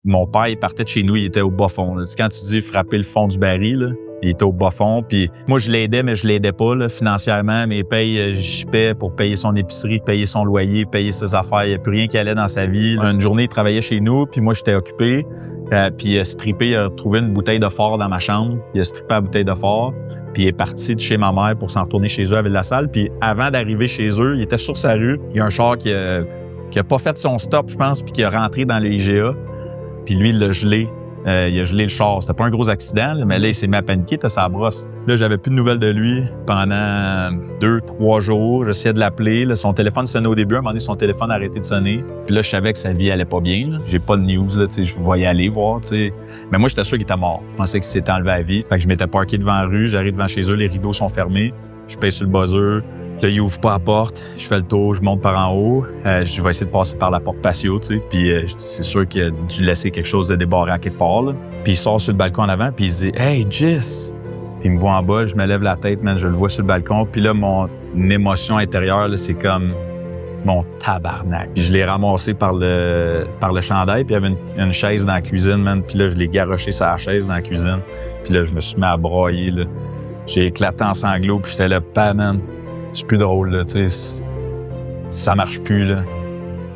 mon père, il partait de chez nous, il était au bas fond. Là. Quand tu dis frapper le fond du baril, là, il était au bas fond. Puis moi, je l'aidais, mais je l'aidais pas là, financièrement. Mes payes, j'y payais pour payer son épicerie, payer son loyer, payer ses affaires. Il n'y a plus rien qui allait dans sa vie. Une journée, il travaillait chez nous, puis moi, j'étais occupé. Puis il a strippé, il a trouvé une bouteille de fort dans ma chambre. Il a strippé la bouteille de fort. Puis il est parti de chez ma mère pour s'en retourner chez eux à Ville-la-Salle. Puis avant d'arriver chez eux, il était sur sa rue. Il y a un char qui a pas fait son stop, je pense, puis qui est rentré dans le IGA. Puis lui, il l'a gelé. Il a gelé le char. C'était pas un gros accident, là, mais là, il s'est mis à paniquer, t'as sa brosse. Là, j'avais plus de nouvelles de lui pendant 2-3 jours. J'essayais de l'appeler. Là, son téléphone sonnait au début. À un moment donné, son téléphone a arrêté de sonner. Puis là, je savais que sa vie allait pas bien. Là. J'ai pas de news. Là, je vais y aller voir. T'sais. Mais moi, j'étais sûr qu'il était mort. Je pensais qu'il s'était enlevé à vie. Fait que je m'étais parké devant la rue. J'arrive devant chez eux. Les rideaux sont fermés. Je paye sur le buzzer. Là, il ouvre pas la porte. Je fais le tour. Je monte par en haut. Je vais essayer de passer par la porte patio. Puis je dis, c'est sûr qu'il a dû laisser quelque chose de débarré à quelque part. Là. Puis il sort sur le balcon en avant. Puis il dit « Hey, Jess! » Puis il me voit en bas. Je me lève la tête, man, je le vois sur le balcon. Puis là, mon émotion intérieure, là, c'est comme mon tabarnak. Puis je l'ai ramassé par le chandail. Puis il y avait une chaise dans la cuisine, man. Puis là, je l'ai garoché sur la chaise dans la cuisine. Puis là, je me suis mis à brailler, là. J'ai éclaté en sanglots. Puis j'étais là, pas, man. C'est plus drôle, là, tu sais. Ça marche plus, là.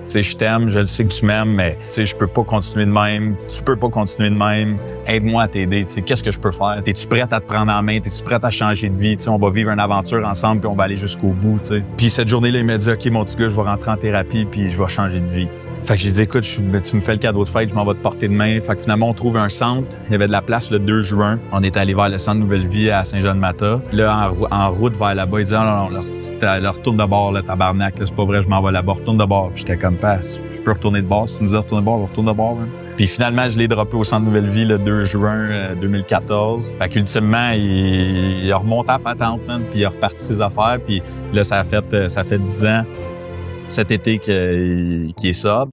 Tu sais, je t'aime, je le sais que tu m'aimes, mais tu sais, je peux pas continuer de même. Tu peux pas continuer de même. Aide-moi à t'aider, tu sais. Qu'est-ce que je peux faire? T'es-tu prête à te prendre en main? T'es-tu prête à changer de vie? Tu sais, on va vivre une aventure ensemble puis on va aller jusqu'au bout, tu sais. Puis cette journée-là, il m'a dit, OK, mon petit gars, je vais rentrer en thérapie puis je vais changer de vie. Fait que j'ai dit, écoute, tu me fais le cadeau de fête, je m'en vais te porter de main. Fait que finalement, on trouve un centre. Il y avait de la place le 2 juin. On est allé vers le centre Nouvelle-Vie à Saint-Jean-de-Mata. Là, en route vers là-bas, il disait, non, retourne de bord, là, tabarnak, là, c'est pas vrai, je m'en vais là-bas, retourne de bord. Puis j'étais comme, passe, je peux retourner de bord. Si tu nous dis retourner de bord, on va retourner de bord. Hein. Puis finalement, je l'ai droppé au centre Nouvelle-Vie le 2 juin 2014. Fait qu'ultimement, il a remonté à patente, man, puis il a reparti ses affaires. Puis là, ça fait 10 ans cet été qu'il est sobre.